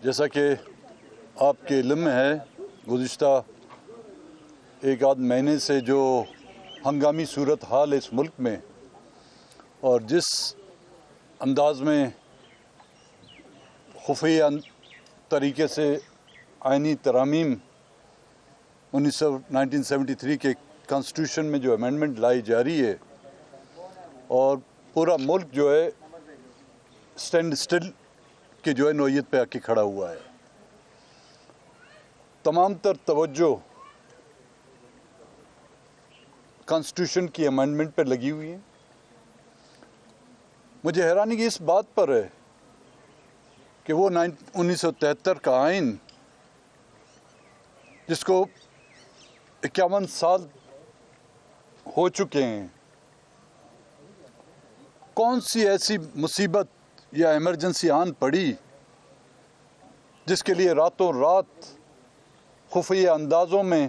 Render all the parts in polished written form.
جیسا کہ آپ کے علم میں ہے، گزشتہ ایک آدھ مہینے سے جو ہنگامی صورتحال ہے اس ملک میں، اور جس انداز میں خفیہ طریقے سے آئینی ترامیم 1973 کے کانسٹیٹیوشن میں جو امینڈمنٹ لائی جا رہی ہے، اور پورا ملک جو ہے اسٹینڈ اسٹل کی جو ہے نوعیت پہ آ کے کھڑا ہوا ہے، تمام تر توجہ کانسٹیٹیوشن کی امینڈمنٹ پر لگی ہوئی ہے۔ مجھے حیرانی اس بات پر ہے کہ وہ 1973 کا آئین جس کو 51 سال ہو چکے ہیں، کون سی ایسی مصیبت یا ایمرجنسی آن پڑی جس کے لیے راتوں رات خفیہ اندازوں میں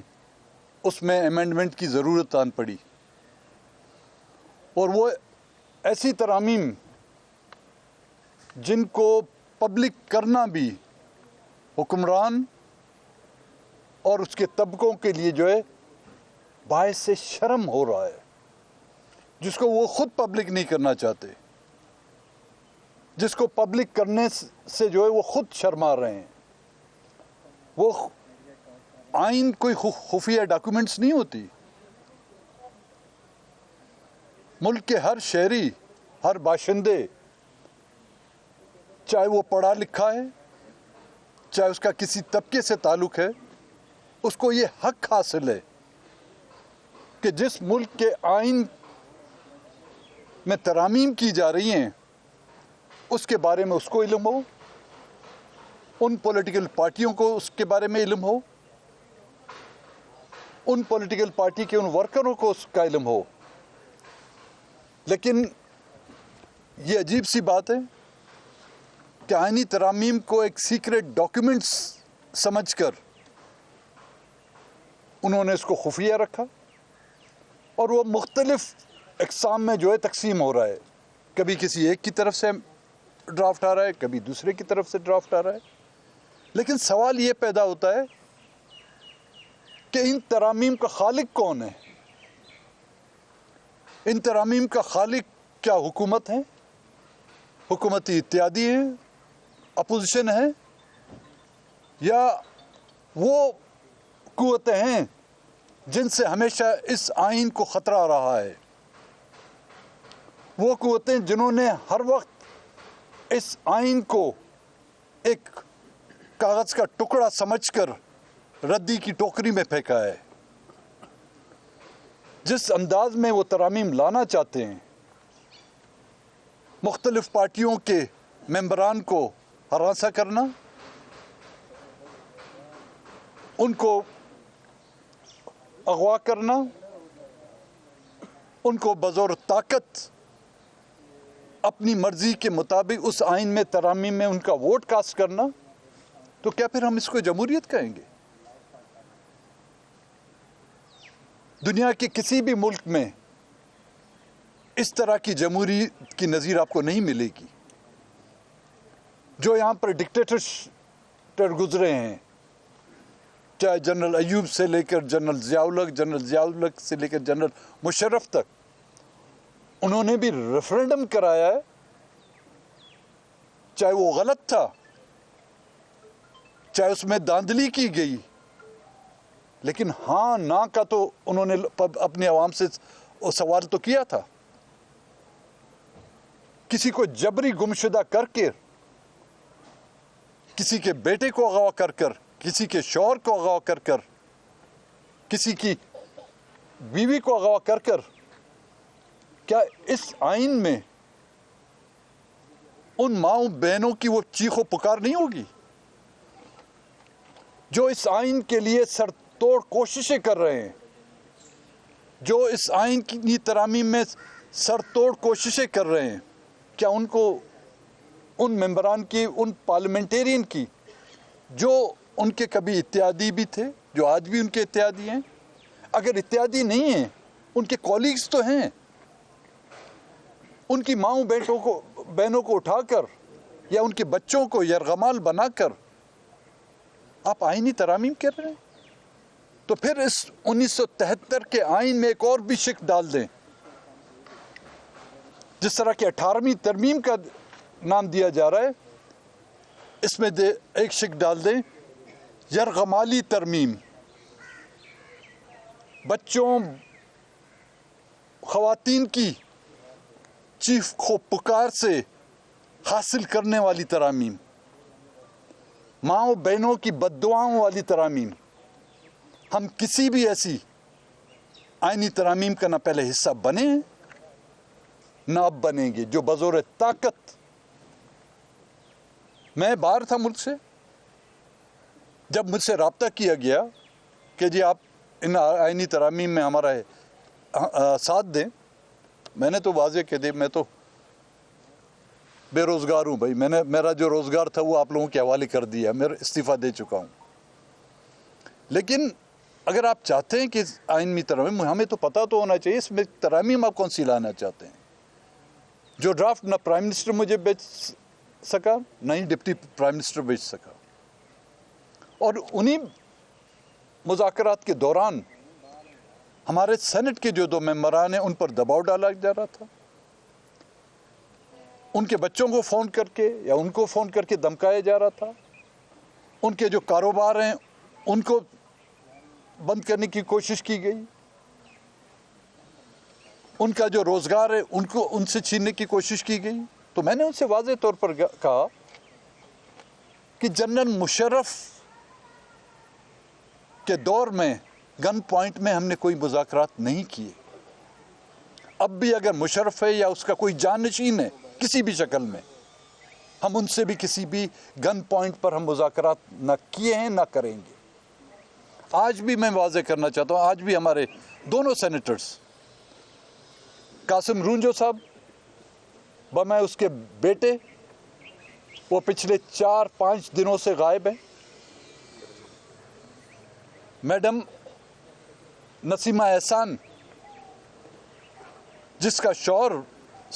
اس میں امینڈمنٹ کی ضرورت آن پڑی، اور وہ ایسی ترامیم جن کو پبلک کرنا بھی حکمران اور اس کے طبقوں کے لیے جو ہے باعث سے شرم ہو رہا ہے، جس کو وہ خود پبلک نہیں کرنا چاہتے، جس کو پبلک کرنے سے جو ہے وہ خود شرما رہے ہیں۔ وہ آئین کوئی خفیہ ڈاکومنٹس نہیں ہوتی۔ ملک کے ہر شہری، ہر باشندے، چاہے وہ پڑھا لکھا ہے، چاہے اس کا کسی طبقے سے تعلق ہے، اس کو یہ حق حاصل ہے کہ جس ملک کے آئین میں ترامیم کی جا رہی ہیں اس کے بارے میں اس کو علم ہو، ان پولیٹیکل پارٹیوں کو اس کے بارے میں علم ہو، ان پولیٹیکل پارٹی کے ان ورکروں کو اس کا علم ہو۔ لیکن یہ عجیب سی بات ہے کہ آئینی ترامیم کو ایک سیکریٹ ڈاکیومنٹس سمجھ کر انہوں نے اس کو خفیہ رکھا، اور وہ مختلف اقسام میں جو ہے تقسیم ہو رہا ہے۔ کبھی کسی ایک کی طرف سے ڈرافٹ آ رہا ہے، کبھی دوسرے کی طرف سے ڈرافٹ آ رہا ہے۔ لیکن سوال یہ پیدا ہوتا ہے کہ ان ترامیم کا خالق کون ہے؟ ان ترامیم کا خالق کیا حکومت ہے؟ حکومتی اتحادی ہے، اپوزیشن ہے، یا وہ قوتیں ہیں جن سے ہمیشہ اس آئین کو خطرہ رہا ہے؟ وہ قوتیں جنہوں نے ہر وقت اس آئین کو ایک کاغذ کا ٹکڑا سمجھ کر ردی کی ٹوکری میں پھینکا ہے۔ جس انداز میں وہ ترامیم لانا چاہتے ہیں، مختلف پارٹیوں کے ممبران کو ہراساں کرنا، ان کو اغوا کرنا، ان کو بزور طاقت اپنی مرضی کے مطابق اس آئین میں ترامیم میں ان کا ووٹ کاسٹ کرنا، تو کیا پھر ہم اس کو جمہوریت کہیں گے؟ دنیا کے کسی بھی ملک میں اس طرح کی جمہوریت کی نظیر آپ کو نہیں ملے گی۔ جو یہاں پر ڈکٹیٹر گزرے ہیں، چاہے جنرل ایوب سے لے کر جنرل ضیاء الحق سے لے کر جنرل مشرف تک، انہوں نے بھی ریفرنڈم کرایا ہے، چاہے وہ غلط تھا، چاہے اس میں دھاندلی کی گئی، لیکن ہاں نا کا تو انہوں نے اپنے عوام سے سوال تو کیا تھا۔ کسی کو جبری گمشدہ کر کے، کسی کے بیٹے کو اغوا کر کر، کسی کے شوہر کو اغوا کر کر، کسی کی بیوی کو اغوا کر کر، کیا اس آئین میں ان ماؤں بہنوں کی وہ چیخ و پکار نہیں ہوگی جو اس آئین کے لیے سر توڑ کوششیں کر رہے ہیں، جو اس آئین کی ترامیم میں سر توڑ کوششیں کر رہے ہیں؟ کیا ان کو، ان ممبران کی، ان پارلیمنٹیرین کی جو ان کے کبھی اتحادی بھی تھے، جو آج بھی ان کے اتحادی ہیں، اگر اتحادی نہیں ہیں ان کے کولیگز تو ہیں، ان کی ماؤں بہنوں کو اٹھا کر یا ان کے بچوں کو یرغمال بنا کر آپ آئینی ترامیم کر رہے ہیں؟ تو پھر اس 1973 کے آئین میں ایک اور بھی شق ڈال دیں. جس طرح کہ 18ویں ترمیم کا نام دیا جا رہا ہے, اس میں ایک شق ڈال دیں یرغمالی ترمیم. بچوں خواتین کی چیخ و پکار سے حاصل کرنے والی ترامیم, ماؤں بہنوں کی بد دعاؤں والی ترامیم. ہم کسی بھی ایسی آئینی ترامیم کا نہ پہلے حصہ بنے ہیں نہ اب بنیں گے جو بزور طاقت. میں باہر تھا ملک سے, جب مجھ سے رابطہ کیا گیا کہ جی آپ ان آئینی ترامیم میں ہمارا ساتھ دیں, میں نے تو واضح کہہ دیا میں تو بے روزگار ہوں بھائی, میں نے میرا جو روزگار تھا وہ آپ لوگوں کے حوالے کر دیا, میں استعفیٰ دے چکا ہوں. لیکن اگر آپ چاہتے ہیں کہ آئینی ترامیم, ہمیں تو پتہ تو ہونا چاہیے اس میں ترامیم آپ کون سی لانا چاہتے ہیں. جو ڈرافٹ نہ پرائم منسٹر مجھے بیچ سکا نہ ہی ڈپٹی پرائم منسٹر بیچ سکا, اور انہی مذاکرات کے دوران ہمارے سینٹ کے جو 2 ممبران ہیں ان پر دباؤ ڈالا جا رہا تھا. ان کے بچوں کو فون کر کے یا ان کو فون کر کے دھمکایا جا رہا تھا. ان کے جو کاروبار ہیں ان کو بند کرنے کی کوشش کی گئی. ان کا جو روزگار ہے ان سے چھیننے کی کوشش کی گئی. تو میں نے ان سے واضح طور پر کہا کہ جنرل مشرف کے دور میں گن پوائنٹ میں ہم نے کوئی مذاکرات نہیں کیے. اب بھی اگر مشرف ہے یا اس کا کوئی جانشین ہے کسی بھی شکل میں, ہم ان سے بھی کسی بھی گن پوائنٹ پر ہم مذاکرات نہ کیے ہیں نہ کریں گے. آج بھی میں واضح کرنا چاہتا ہوں, آج بھی ہمارے دونوں سینیٹرز قاسم رونجو صاحب بمائے اس کے بیٹے, وہ پچھلے 4-5 دنوں سے غائب ہیں. میڈم نسیمہ احسان جس کا شوہر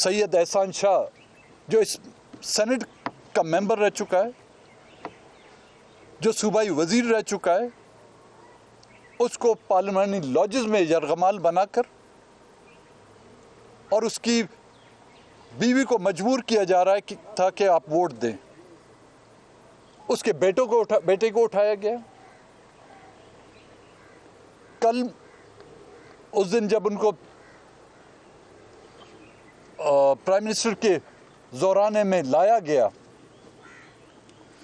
سید احسان شاہ جو اس سینٹ کا ممبر رہ چکا ہے, جو صوبائی وزیر رہ چکا ہے, اس کو پارلیمانی لاجز میں یرغمال بنا کر اور اس کی بیوی کو مجبور کیا جا رہا ہے تھا کہ آپ ووٹ دیں. اس کے بیٹے کو اٹھایا گیا. کل اس دن جب ان کو پرائم منسٹر کے زورانے میں لایا گیا,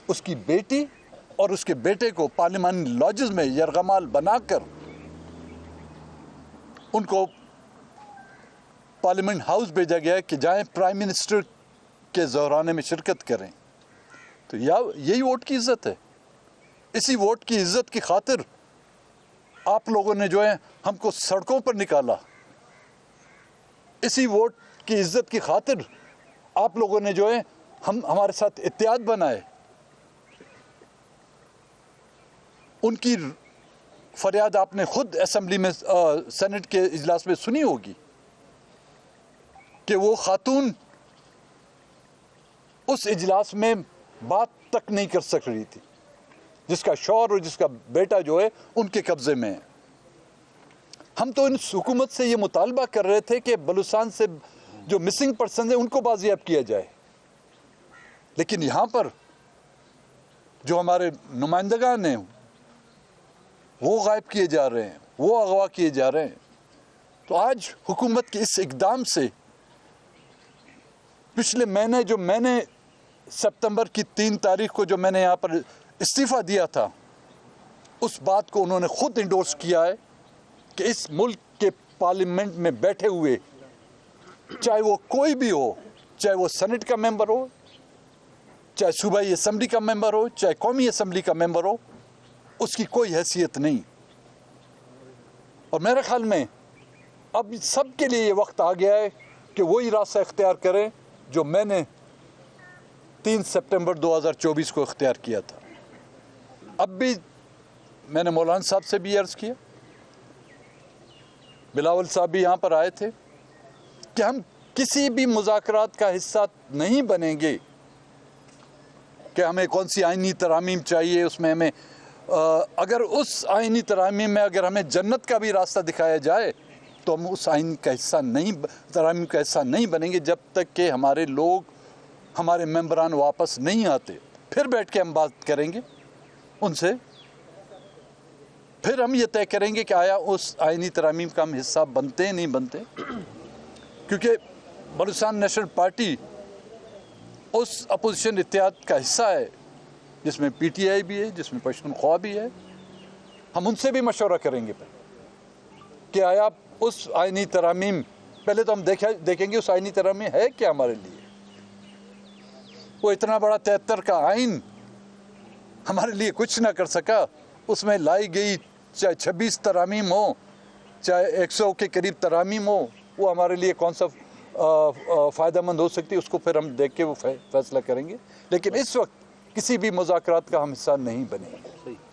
اس کی بیٹی اور اس کے بیٹے کو پارلیمانی لاجز میں یرغمال بنا کر ان کو پارلیمنٹ ہاؤس بھیجا گیا کہ جائیں پرائم منسٹر کے زورانے میں شرکت کریں. تو یہی ووٹ کی عزت ہے. اسی ووٹ کی عزت کی خاطر آپ لوگوں نے جو ہے ہم کو سڑکوں پر نکالا. اسی ووٹ کی عزت کی خاطر آپ لوگوں نے جو ہے ہمارے ساتھ اتحاد بنائے. ان کی فریاد آپ نے خود اسمبلی میں سینٹ کے اجلاس میں سنی ہوگی کہ وہ خاتون اس اجلاس میں بات تک نہیں کر سک رہی تھی, جس کا شوہر اور جس کا بیٹا جو ہے ان کے قبضے میں ہے. ہم تو ان حکومت سے یہ مطالبہ کر رہے تھے کہ بلوچستان سے جو مسنگ پرسنز ہیں ان کو بازیاب کیا جائے, لیکن یہاں پر جو ہمارے نمائندگان ہیں وہ غائب کیے جا رہے ہیں, وہ اغوا کیے جا رہے ہیں. تو آج حکومت کے اس اقدام سے پچھلے مہینے جو میں نے سپتمبر کی 3 تاریخ کو جو میں نے یہاں پر استعفیٰ دیا تھا, اس بات کو انہوں نے خود انڈورس کیا ہے کہ اس ملک کے پارلیمنٹ میں بیٹھے ہوئے چاہے وہ کوئی بھی ہو, چاہے وہ سینٹ کا ممبر ہو, چاہے صوبائی اسمبلی کا ممبر ہو, چاہے قومی اسمبلی کا ممبر ہو, اس کی کوئی حیثیت نہیں. اور میرے خیال میں اب سب کے لیے یہ وقت آ گیا ہے کہ وہی راستہ اختیار کریں جو میں نے 3 سپٹمبر 2024 کو اختیار کیا تھا. اب بھی میں نے مولانا صاحب سے بھی عرض کیا, بلاول صاحب بھی یہاں پر آئے تھے, کہ ہم کسی بھی مذاکرات کا حصہ نہیں بنیں گے کہ ہمیں کون سی آئینی ترامیم چاہیے, اس میں ہمیں اگر اس آئینی ترامیم میں اگر ہمیں جنت کا بھی راستہ دکھایا جائے تو ہم اس آئین کا حصہ نہیں، ترامیم کا حصہ نہیں بنیں گے جب تک کہ ہمارے لوگ، ہمارے ممبران واپس نہیں آتے. پھر بیٹھ کے ہم بات کریں گے ان سے، پھر ہم یہ طے کریں گے کہ آیا اس آئینی ترامیم کا ہم حصہ بنتے ہیں نہیں بنتے. کیونکہ بلوچستان نیشنل پارٹی اس اپوزیشن اتحاد کا حصہ ہے جس میں پی ٹی آئی بھی ہے، جس میں پشتونخوا بھی ہے. ہم ان سے بھی مشورہ کریں گے کہ آیا اس آئینی ترامیم، پہلے تو ہم دیکھیں گے اس آئینی ترامیم ہے کیا ہمارے لیے. وہ اتنا بڑا 73 کا آئین ہمارے لیے کچھ نہ کر سکا. اس میں لائی گئی چاہے 26 ترامیم ہو، چاہے 100 کے قریب ترامیم ہو، وہ ہمارے لیے کون سا فائدہ مند ہو سکتی ہے، اس کو پھر ہم دیکھ کے وہ فیصلہ کریں گے. لیکن اس وقت کسی بھی مذاکرات کا ہم حصہ نہیں بنے.